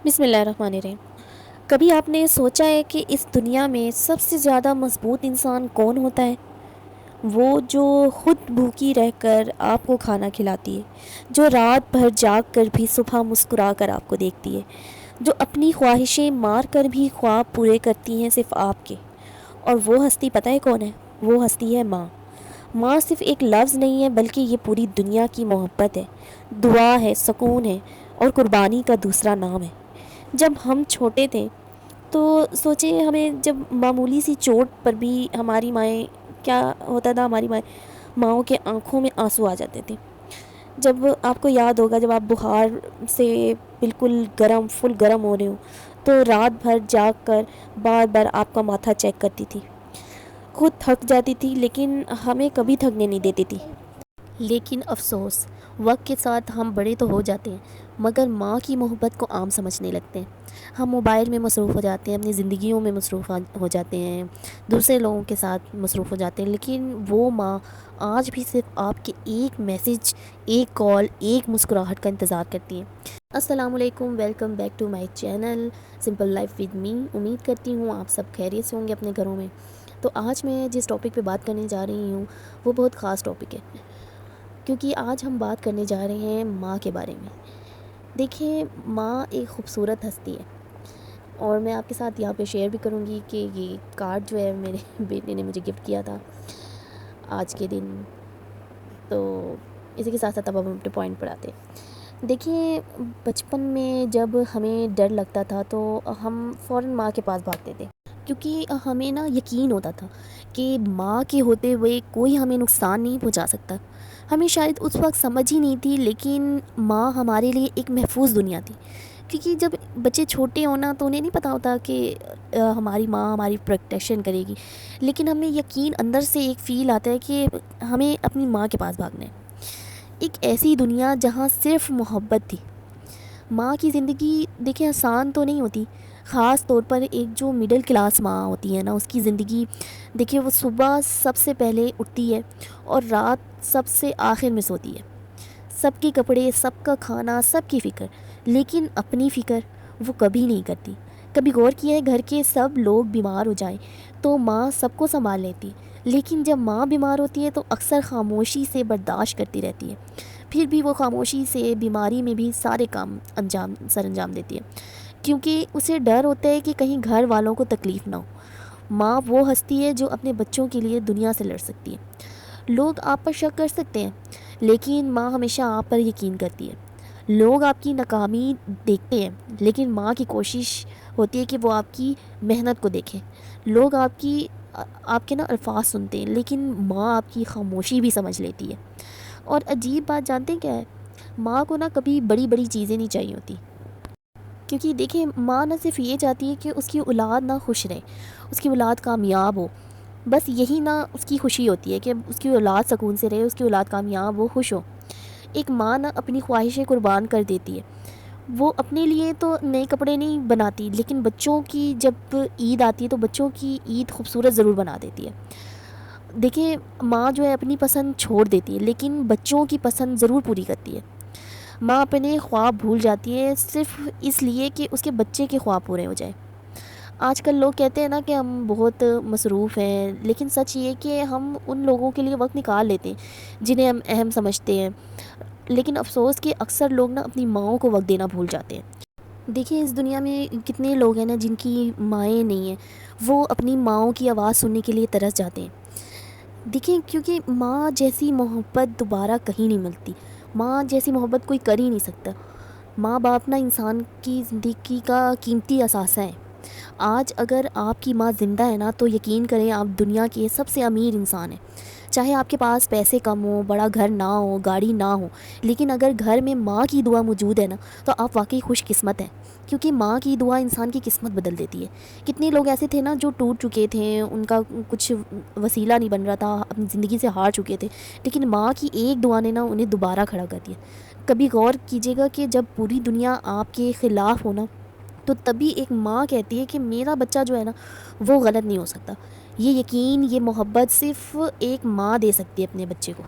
بسم اللہ الرحمن الرحیم۔ کبھی آپ نے سوچا ہے کہ اس دنیا میں سب سے زیادہ مضبوط انسان کون ہوتا ہے؟ وہ جو خود بھوکی رہ کر آپ کو کھانا کھلاتی ہے، جو رات بھر جاگ کر بھی صبح مسکرا کر آپ کو دیکھتی ہے، جو اپنی خواہشیں مار کر بھی خواب پورے کرتی ہیں صرف آپ کے۔ اور وہ ہستی پتہ ہے کون ہے؟ وہ ہستی ہے ماں۔ ماں صرف ایک لفظ نہیں ہے، بلکہ یہ پوری دنیا کی محبت ہے، دعا ہے، سکون ہے، اور قربانی کا دوسرا نام ہے۔ جب ہم چھوٹے تھے تو سوچیں، ہمیں جب معمولی سی چوٹ پر بھی ہماری مائیں، کیا ہوتا تھا، ہماری ماؤں کے آنکھوں میں آنسو آ جاتے تھے۔ جب آپ کو یاد ہوگا، جب آپ بخار سے بالکل گرم، فل گرم ہو رہے ہو، تو رات بھر جاگ کر بار بار آپ کا ماتھا چیک کرتی تھی، خود تھک جاتی تھی لیکن ہمیں کبھی تھکنے نہیں دیتی تھی۔ لیکن افسوس، وقت کے ساتھ ہم بڑے تو ہو جاتے ہیں، مگر ماں کی محبت کو عام سمجھنے لگتے ہیں۔ ہم موبائل میں مصروف ہو جاتے ہیں، اپنی زندگیوں میں مصروف ہو جاتے ہیں، دوسرے لوگوں کے ساتھ مصروف ہو جاتے ہیں، لیکن وہ ماں آج بھی صرف آپ کے ایک میسج، ایک کال، ایک مسکراہٹ کا انتظار کرتی ہیں۔ السلام علیکم، welcome back to my channel simple life with me. امید کرتی ہوں آپ سب خیریت سے ہوں گے اپنے گھروں میں۔ تو آج میں جس ٹاپک پہ بات کرنے جا رہی ہوں وہ بہت خاص ٹاپک ہے، کیونکہ آج ہم بات کرنے جا رہے ہیں ماں کے بارے میں۔ دیکھیں، ماں ایک خوبصورت ہستی ہے، اور میں آپ کے ساتھ یہاں پہ شیئر بھی کروں گی کہ یہ کارڈ جو ہے میرے بیٹے نے مجھے گفٹ کیا تھا آج کے دن۔ تو اسی کے ساتھ ساتھ اب ہم اپنے پوائنٹ پر آتے ہیں۔ دیکھیں، بچپن میں جب ہمیں ڈر لگتا تھا تو ہم فوراً ماں کے پاس بھاگتے تھے، کیونکہ ہمیں نا یقین ہوتا تھا کہ ماں کے ہوتے ہوئے کوئی ہمیں نقصان نہیں پہنچا سکتا۔ ہمیں شاید اس وقت سمجھ ہی نہیں تھی، لیکن ماں ہمارے لیے ایک محفوظ دنیا تھی، کیونکہ جب بچے چھوٹے ہونا تو انہیں نہیں پتہ ہوتا کہ ہماری ماں ہماری پروٹیکشن کرے گی، لیکن ہمیں یقین اندر سے ایک فیل آتا ہے کہ ہمیں اپنی ماں کے پاس بھاگنا ہے۔ ایک ایسی دنیا جہاں صرف محبت تھی۔ ماں کی زندگی دیکھیں آسان تو نہیں ہوتی، خاص طور پر ایک جو مڈل کلاس ماں ہوتی ہے نا، اس کی زندگی دیکھیں، وہ صبح سب سے پہلے اٹھتی ہے اور رات سب سے آخر میں سوتی ہے۔ سب کے کپڑے، سب کا کھانا، سب کی فکر، لیکن اپنی فکر وہ کبھی نہیں کرتی۔ کبھی غور کیا ہے، گھر کے سب لوگ بیمار ہو جائیں تو ماں سب کو سنبھال لیتی، لیکن جب ماں بیمار ہوتی ہے تو اکثر خاموشی سے برداشت کرتی رہتی ہے۔ پھر بھی وہ خاموشی سے بیماری میں بھی سارے کام سر انجام دیتی ہے، کیونکہ اسے ڈر ہوتا ہے کہ کہیں گھر والوں کو تکلیف نہ ہو۔ ماں وہ ہستی ہے جو اپنے بچوں کے لیے دنیا سے لڑ سکتی ہے۔ لوگ آپ پر شک کر سکتے ہیں، لیکن ماں ہمیشہ آپ پر یقین کرتی ہے۔ لوگ آپ کی ناکامی دیکھتے ہیں، لیکن ماں کی کوشش ہوتی ہے کہ وہ آپ کی محنت کو دیکھیں۔ لوگ آپ کے نا الفاظ سنتے ہیں، لیکن ماں آپ کی خاموشی بھی سمجھ لیتی ہے۔ اور عجیب بات جانتے ہیں کیا ہے؟ ماں کو نا کبھی بڑی بڑی چیزیں نہیں چاہیے ہوتی، کیونکہ دیکھیں، ماں نہ صرف یہ چاہتی ہے کہ اس کی اولاد نہ خوش رہے، اس کی اولاد کامیاب ہو، بس یہی نہ اس کی خوشی ہوتی ہے کہ اس کی اولاد سکون سے رہے، اس کی اولاد کامیاب ہو، خوش ہو۔ ایک ماں نہ اپنی خواہشیں قربان کر دیتی ہے۔ وہ اپنے لیے تو نئے کپڑے نہیں بناتی، لیکن بچوں کی جب عید آتی ہے تو بچوں کی عید خوبصورت ضرور بنا دیتی ہے۔ دیکھیں، ماں جو ہے اپنی پسند چھوڑ دیتی ہے، لیکن بچوں کی پسند ضرور پوری کرتی ہے۔ ماں اپنے خواب بھول جاتی ہے صرف اس لیے کہ اس کے بچے کے خواب پورے ہو جائیں۔ آج کل لوگ کہتے ہیں نا کہ ہم بہت مصروف ہیں، لیکن سچ یہ کہ ہم ان لوگوں کے لیے وقت نکال لیتے ہیں جنہیں ہم اہم سمجھتے ہیں، لیکن افسوس کہ اکثر لوگ نا اپنی ماؤں کو وقت دینا بھول جاتے ہیں۔ دیکھیں، اس دنیا میں کتنے لوگ ہیں نا جن کی مائیں نہیں ہیں، وہ اپنی ماؤں کی آواز سننے کے لیے ترس جاتے ہیں۔ دیکھیں، کیونکہ ماں جیسی محبت دوبارہ کہیں نہیں ملتی، ماں جیسی محبت کوئی کر ہی نہیں سکتا۔ ماں باپ نا انسان کی زندگی کا قیمتی اثاثہ ہے۔ آج اگر آپ کی ماں زندہ ہے نا تو یقین کریں آپ دنیا کے سب سے امیر انسان ہیں۔ چاہے آپ کے پاس پیسے کم ہوں، بڑا گھر نہ ہو، گاڑی نہ ہو، لیکن اگر گھر میں ماں کی دعا موجود ہے نا تو آپ واقعی خوش قسمت ہیں، کیونکہ ماں کی دعا انسان کی قسمت بدل دیتی ہے۔ کتنے لوگ ایسے تھے نا جو ٹوٹ چکے تھے، ان کا کچھ وسیلہ نہیں بن رہا تھا، اپنی زندگی سے ہار چکے تھے، لیکن ماں کی ایک دعا نے نا انہیں دوبارہ کھڑا کر دیا۔ کبھی غور کیجیے گا کہ جب پوری دنیا آپ کے خلاف ہونا تو تبھی ایک ماں کہتی ہے کہ میرا بچہ جو ہے نا وہ غلط نہیں ہو سکتا۔ یہ یقین، یہ محبت صرف ایک ماں دے سکتی ہے اپنے بچے کو۔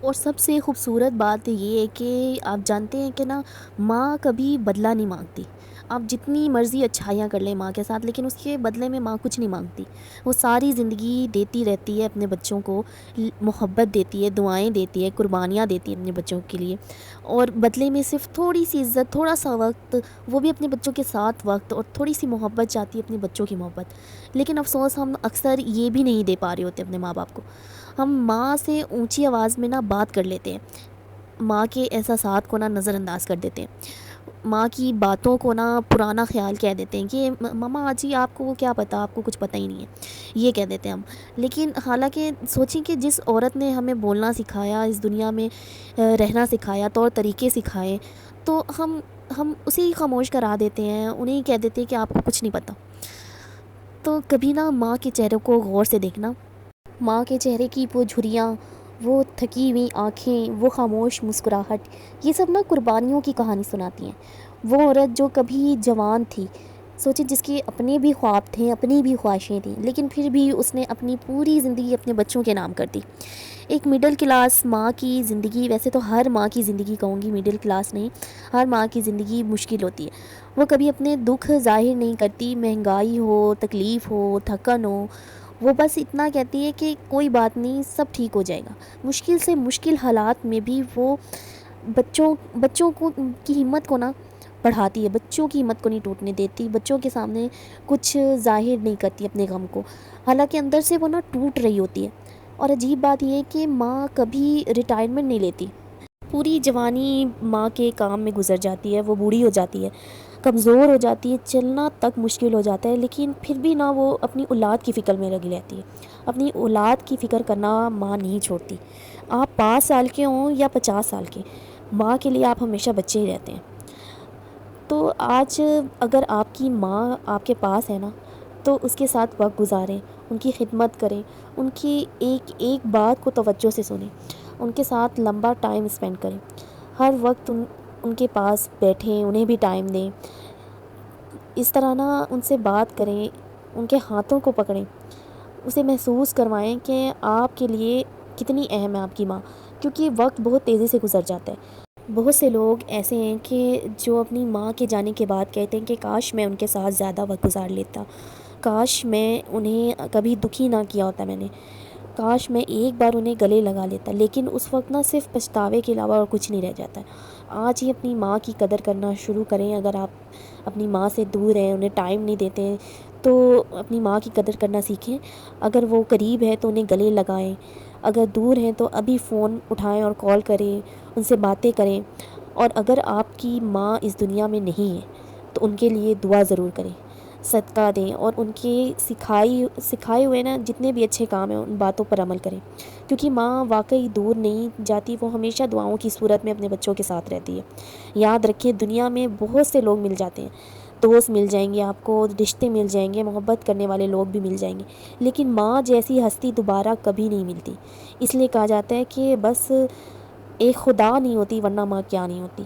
اور سب سے خوبصورت بات یہ ہے کہ آپ جانتے ہیں کہ نا، ماں کبھی بدلہ نہیں مانگتی۔ آپ جتنی مرضی اچھائیاں کر لیں ماں کے ساتھ، لیکن اس کے بدلے میں ماں کچھ نہیں مانگتی. وہ ساری زندگی دیتی رہتی ہے اپنے بچوں کو، محبت دیتی ہے، دعائیں دیتی ہے، قربانیاں دیتی ہے اپنے بچوں کے لیے، اور بدلے میں صرف تھوڑی سی عزت، تھوڑا سا وقت، وہ بھی اپنے بچوں کے ساتھ وقت، اور تھوڑی سی محبت چاہتی ہے، اپنے بچوں کی محبت. لیکن افسوس ہم اکثر یہ بھی نہیں دے پا رہے ہوتے اپنے ماں باپ کو. ہم ماں سے اونچی آواز میں بات کر لیتے ہیں، ماں کے احساسات کو نظر انداز کر دیتے ہیں، ماں کی باتوں کو پرانا خیال کہہ دیتے ہیں کہ ماما جی آپ کو کیا پتہ، آپ کو کچھ پتہ ہی نہیں ہے، یہ کہہ دیتے ہیں ہم. لیکن حالانکہ سوچیں کہ جس عورت نے ہمیں بولنا سکھایا، اس دنیا میں رہنا سکھایا، طور طریقے سکھائے، تو ہم اسے ہی خاموش کرا دیتے ہیں، انہیں ہی کہہ دیتے ہیں کہ آپ کو کچھ نہیں پتہ. تو کبھی ماں کے چہرے کو غور سے دیکھنا، ماں کے چہرے کی وہ جھریاں، وہ تھکی ہوئی آنکھیں، وہ خاموش مسکراہٹ، یہ سب قربانیوں کی کہانی سناتی ہیں. وہ عورت جو کبھی جوان تھی، سوچیں جس کے اپنے بھی خواب تھے، اپنی بھی خواہشیں تھیں، لیکن پھر بھی اس نے اپنی پوری زندگی اپنے بچوں کے نام کر دی. ایک مڈل کلاس ماں کی زندگی، ویسے تو ہر ماں کی زندگی کہوں گی، مڈل کلاس نہیں، ہر ماں کی زندگی مشکل ہوتی ہے. وہ کبھی اپنے دکھ ظاہر نہیں کرتی، مہنگائی ہو، تکلیف ہو، تھکن ہو، وہ بس اتنا کہتی ہے کہ کوئی بات نہیں، سب ٹھیک ہو جائے گا. مشکل سے مشکل حالات میں بھی وہ بچوں کو کی ہمت کو بڑھاتی ہے، بچوں کی ہمت کو نہیں ٹوٹنے دیتی، بچوں کے سامنے کچھ ظاہر نہیں کرتی اپنے غم کو، حالانکہ اندر سے وہ ٹوٹ رہی ہوتی ہے. اور عجیب بات یہ ہے کہ ماں کبھی ریٹائرمنٹ نہیں لیتی. پوری جوانی ماں کے کام میں گزر جاتی ہے، وہ بوڑھی ہو جاتی ہے، کمزور ہو جاتی ہے، چلنا تک مشکل ہو جاتا ہے، لیکن پھر بھی وہ اپنی اولاد کی فکر میں لگی رہتی ہے. اپنی اولاد کی فکر کرنا ماں نہیں چھوڑتی. آپ 5 سال کے ہوں یا 50 سال کے، ماں کے لیے آپ ہمیشہ بچے ہی رہتے ہیں. تو آج اگر آپ کی ماں آپ کے پاس ہے تو اس کے ساتھ وقت گزاریں، ان کی خدمت کریں، ان کی ایک ایک بات کو توجہ سے سنیں، ان کے ساتھ لمبا ٹائم اسپینڈ کریں، ہر وقت ان کے پاس بیٹھیں، انہیں بھی ٹائم دیں. اس طرح ان سے بات کریں، ان کے ہاتھوں کو پکڑیں، اسے محسوس کروائیں کہ آپ کے لیے کتنی اہم ہے آپ کی ماں، کیونکہ وقت بہت تیزی سے گزر جاتا ہے. بہت سے لوگ ایسے ہیں کہ جو اپنی ماں کے جانے کے بعد کہتے ہیں کہ کاش میں ان کے ساتھ زیادہ وقت گزار لیتا، کاش میں انہیں کبھی دکھی نہ کیا ہوتا میں نے، کاش میں ایک بار انہیں گلے لگا لیتا. لیکن اس وقت صرف پچھتاوے کے علاوہ اور کچھ نہیں رہ جاتا. آج ہی اپنی ماں کی قدر کرنا شروع کریں. اگر آپ اپنی ماں سے دور ہیں، انہیں ٹائم نہیں دیتے، تو اپنی ماں کی قدر کرنا سیکھیں. اگر وہ قریب ہے تو انہیں گلے لگائیں، اگر دور ہیں تو ابھی فون اٹھائیں اور کال کریں، ان سے باتیں کریں. اور اگر آپ کی ماں اس دنیا میں نہیں ہے تو ان کے لیے دعا ضرور کریں، صدقہ دیں، اور ان کے سکھائے ہوئے جتنے بھی اچھے کام ہیں ان باتوں پر عمل کریں. کیونکہ ماں واقعی دور نہیں جاتی، وہ ہمیشہ دعاؤں کی صورت میں اپنے بچوں کے ساتھ رہتی ہے. یاد رکھیں، دنیا میں بہت سے لوگ مل جاتے ہیں، دوست مل جائیں گے آپ کو، رشتے مل جائیں گے، محبت کرنے والے لوگ بھی مل جائیں گے، لیکن ماں جیسی ہستی دوبارہ کبھی نہیں ملتی. اس لیے کہا جاتا ہے کہ بس ایک خدا نہیں ہوتی ورنہ ماں کیا نہیں ہوتی.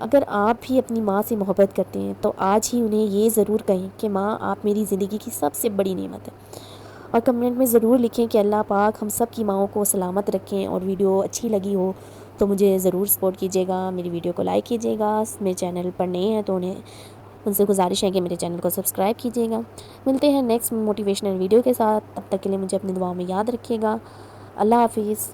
اگر آپ بھی اپنی ماں سے محبت کرتے ہیں تو آج ہی انہیں یہ ضرور کہیں کہ ماں آپ میری زندگی کی سب سے بڑی نعمت ہے. اور کمنٹ میں ضرور لکھیں کہ اللہ پاک ہم سب کی ماؤں کو سلامت رکھیں. اور ویڈیو اچھی لگی ہو تو مجھے ضرور سپورٹ کیجیے گا، میری ویڈیو کو لائک کیجیے گا. میرے چینل پر نئے ہیں تو ان سے گزارش ہے کہ میرے چینل کو سبسکرائب کیجیے گا. ملتے ہیں نیکسٹ موٹیویشنل ویڈیو کے ساتھ، تب تک کے لیے مجھے اپنی دعاؤں میں یاد رکھیے گا. اللہ حافظ.